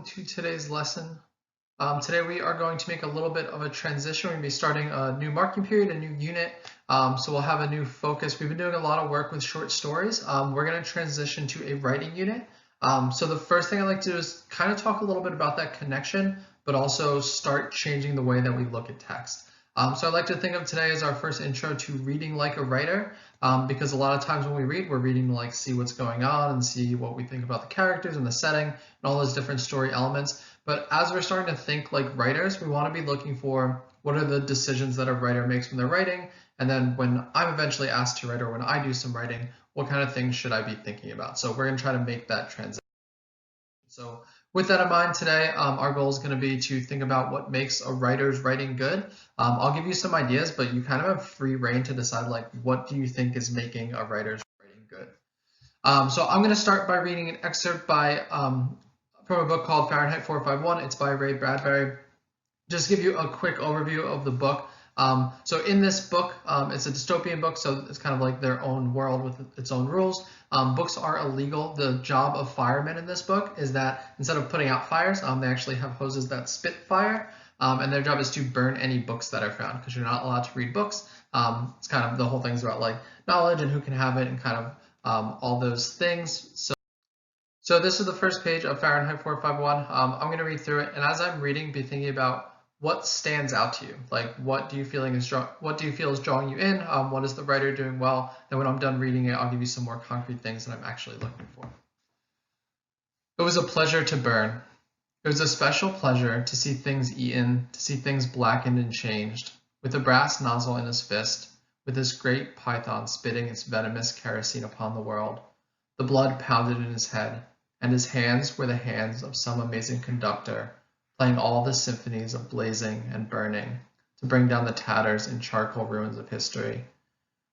welcome to today's lesson. Today we are going to make a little bit of a transition. We're going to be starting a new marking period, a new unit. So we'll have a new focus. We've been doing a lot of work with short stories. We're going to transition to a writing unit. So the first thing I'd like to do is kind of talk a little bit about that connection, but also start changing the way that we look at text. So I'd like to think of today as our first intro to reading like a writer, because a lot of times when we read, we're reading to like see what's going on and see what we think about the characters and the setting and all those different story elements. But as we're starting to think like writers, we want to be looking for what are the decisions that a writer makes when they're writing, and then when I'm eventually asked to write or when I do some writing, what kind of things should I be thinking about? So we're going to try to make that transition. So with that in mind today, our goal is going to be to think about what makes a writer's writing good. I'll give you some ideas, but you kind of have free reign to decide like what do you think is making a writer's writing good. So I'm going to start by reading an excerpt from a book called Fahrenheit 451. It's by Ray Bradbury. Just give you a quick overview of the book. So in this book, it's a dystopian book, so it's kind of like their own world with its own rules. Books are illegal. The job of firemen in this book is that instead of putting out fires, they actually have hoses that spit fire, and their job is to burn any books that are found because you're not allowed to read books. It's kind of the whole thing's about like knowledge and who can have it and kind of all those things. So this is the first page of Fahrenheit 451. I'm going to read through it, and as I'm reading, be thinking about what stands out to you. Like, what do you feel is drawing you in? What is the writer doing well? Then when I'm done reading it, I'll give you some more concrete things that I'm actually looking for. It was a pleasure to burn. It was a special pleasure to see things eaten, to see things blackened and changed, with a brass nozzle in his fist, with this great python spitting its venomous kerosene upon the world. The blood pounded in his head, and his hands were the hands of some amazing conductor, playing all the symphonies of blazing and burning to bring down the tatters and charcoal ruins of history.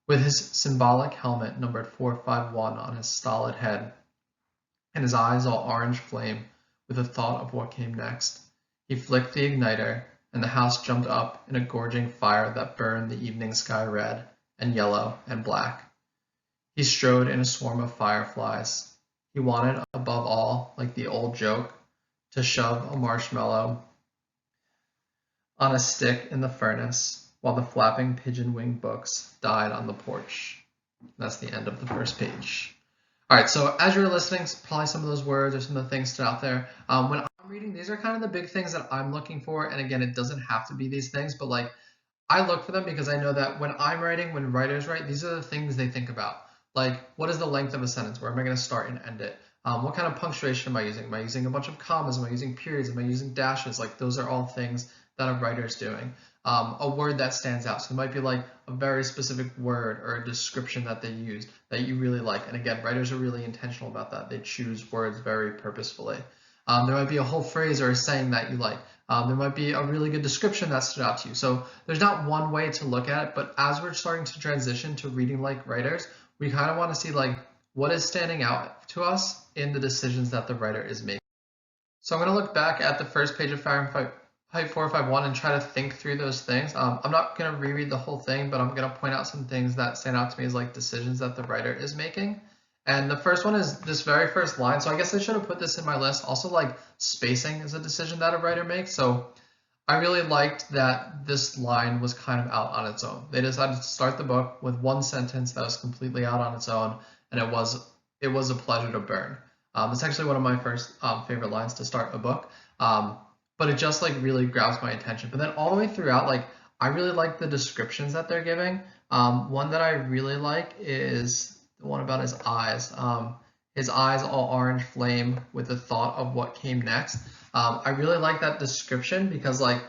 With his symbolic helmet numbered 451 on his stolid head, and his eyes all orange flame with the thought of what came next, he flicked the igniter, and the house jumped up in a gorging fire that burned the evening sky red and yellow and black. He strode in a swarm of fireflies. He wanted, above all, like the old joke, to shove a marshmallow on a stick in the furnace while the flapping pigeon-wing books died on the porch. That's the end of the first page. All right, so as you're listening, probably some of those words or some of the things stood out there. When I'm reading, these are kind of the big things that I'm looking for. And again, it doesn't have to be these things, but like I look for them because I know that when I'm writing, when writers write, these are the things they think about. Like, what is the length of a sentence? Where am I going to start and end it? What kind of punctuation am I using? Am I using a bunch of commas? Am I using periods? Am I using dashes? Like, those are all things that a writer is doing. A word that stands out. So it might be like a very specific word or a description that they use that you really like. And again, writers are really intentional about that. They choose words very purposefully. There might be a whole phrase or a saying that you like. There might be a really good description that stood out to you. So there's not one way to look at it, but as we're starting to transition to reading like writers, we kind of want to see like what is standing out to us in the decisions that the writer is making. So I'm going to look back at the first page of Fahrenheit 451 and try to think through those things. I'm not going to reread the whole thing, but I'm going to point out some things that stand out to me as like decisions that the writer is making. And the first one is this very first line. So I guess I should have put this in my list. Also, like spacing is a decision that a writer makes. So I really liked that this line was kind of out on its own. They decided to start the book with one sentence that was completely out on its own, and it was a pleasure to burn. It's actually one of my first favorite lines to start a book, but it just like really grabs my attention. But then all the way throughout, like I really like the descriptions that they're giving. One that I really like is the one about his eyes. His eyes all orange flame with the thought of what came next. I really like that description because like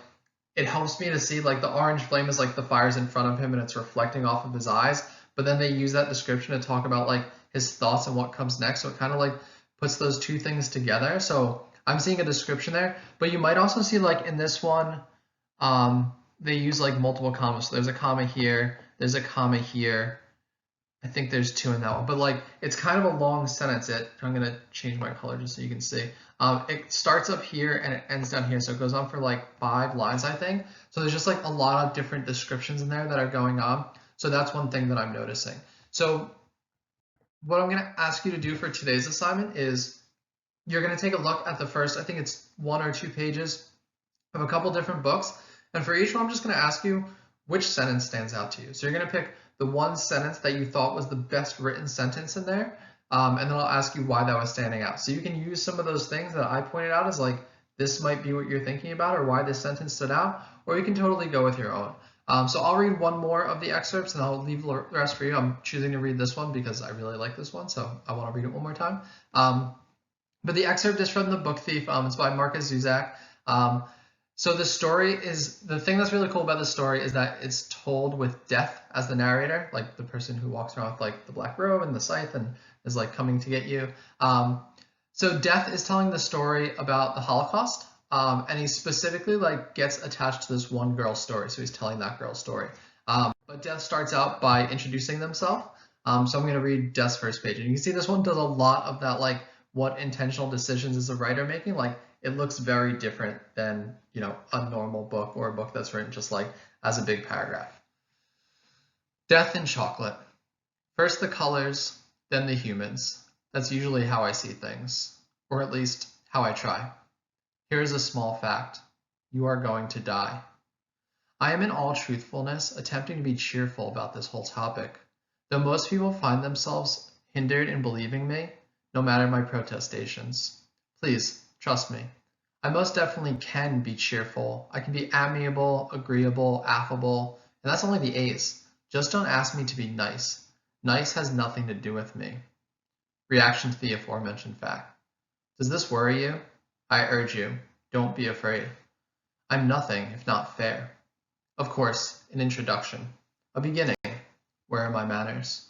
it helps me to see like the orange flame is like the fire's in front of him and it's reflecting off of his eyes, but then they use that description to talk about like his thoughts and what comes next, so it kind of like puts those two things together. So I'm seeing a description there, but you might also see like in this one they use like multiple commas. So there's a comma here, there's a comma here, I think there's two in that one, but like it's kind of a long sentence. I'm going to change my color just so you can see. It starts up here and it ends down here, so it goes on for like 5 lines, I think. So there's just like a lot of different descriptions in there that are going on. So that's one thing that I'm noticing. So what I'm going to ask you to do for today's assignment is you're going to take a look at the first, I think it's 1 or 2 pages of a couple different books. And for each one, I'm just going to ask you which sentence stands out to you. So you're going to pick the one sentence that you thought was the best written sentence in there. And then I'll ask you why that was standing out. So you can use some of those things that I pointed out as like, this might be what you're thinking about or why this sentence stood out, or you can totally go with your own. So I'll read one more of the excerpts and I'll leave the rest for you. I'm choosing to read this one because I really like this one, so I want to read it one more time. But the excerpt is from The Book Thief. It's by Markus Zusak. So the story is, the thing that's really cool about the story is that it's told with death as the narrator, like the person who walks around with like the black robe and the scythe and is like coming to get you. So death is telling the story about the Holocaust, and he specifically like gets attached to this one girl's story. So he's telling that girl's story. But Death starts out by introducing themselves. So I'm going to read Death's first page, and you can see this one does a lot of that, like what intentional decisions is the writer making. Like it looks very different than, you know, a normal book or a book that's written just like as a big paragraph. Death in chocolate. First the colors, then the humans. That's usually how I see things, or at least how I try. Here is a small fact. You are going to die. I am in all truthfulness attempting to be cheerful about this whole topic, though most people find themselves hindered in believing me, no matter my protestations. Please, trust me. I most definitely can be cheerful. I can be amiable, agreeable, affable, and that's only the A's. Just don't ask me to be nice. Nice has nothing to do with me. Reaction to the aforementioned fact. Does this worry you? I urge you, don't be afraid. I'm nothing if not fair. Of course, an introduction, a beginning. Where are my manners?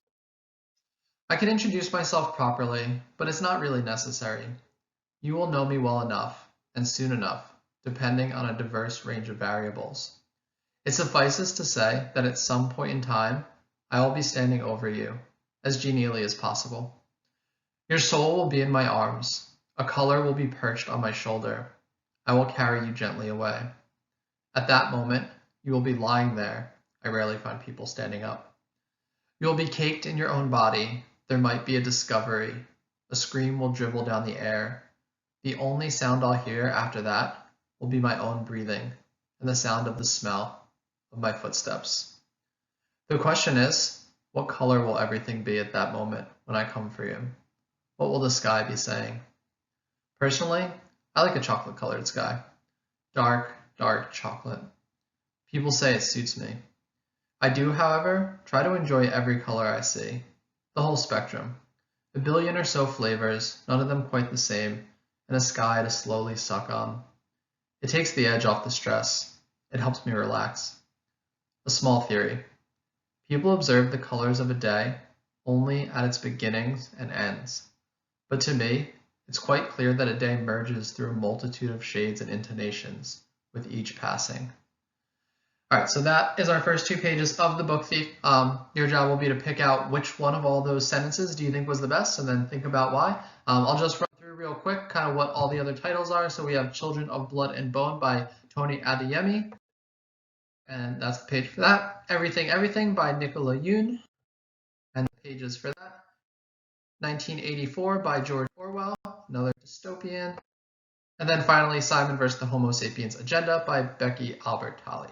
I can introduce myself properly, but it's not really necessary. You will know me well enough, and soon enough, depending on a diverse range of variables. It suffices to say that at some point in time, I will be standing over you, as genially as possible. Your soul will be in my arms. A color will be perched on my shoulder. I will carry you gently away. At that moment, you will be lying there. I rarely find people standing up. You will be caked in your own body. There might be a discovery. A scream will dribble down the air. The only sound I'll hear after that will be my own breathing and the sound of the smell of my footsteps. The question is, what color will everything be at that moment when I come for you? What will the sky be saying? Personally, I like a chocolate-colored sky. Dark, dark chocolate. People say it suits me. I do, however, try to enjoy every color I see, the whole spectrum. A billion or so flavors, none of them quite the same, and a sky to slowly suck on. It takes the edge off the stress. It helps me relax. A small theory. People observe the colors of a day only at its beginnings and ends. But to me, it's quite clear that a day merges through a multitude of shades and intonations with each passing. All right, so that is our first 2 pages of The Book Thief. Your job will be to pick out which one of all those sentences do you think was the best, and then think about why. I'll just run through real quick kind of what all the other titles are. So we have Children of Blood and Bone by Tony Adeyemi, and that's the page for that. Everything, Everything by Nicola Yoon, and the pages for that. 1984 by George Orwell, another dystopian. And then finally, Simon vs. the Homo Sapiens Agenda by Becky Albertalli.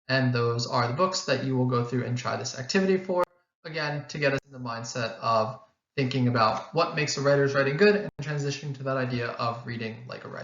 And those are the books that you will go through and try this activity for, again, to get us in the mindset of thinking about what makes a writer's writing good and transitioning to that idea of reading like a writer.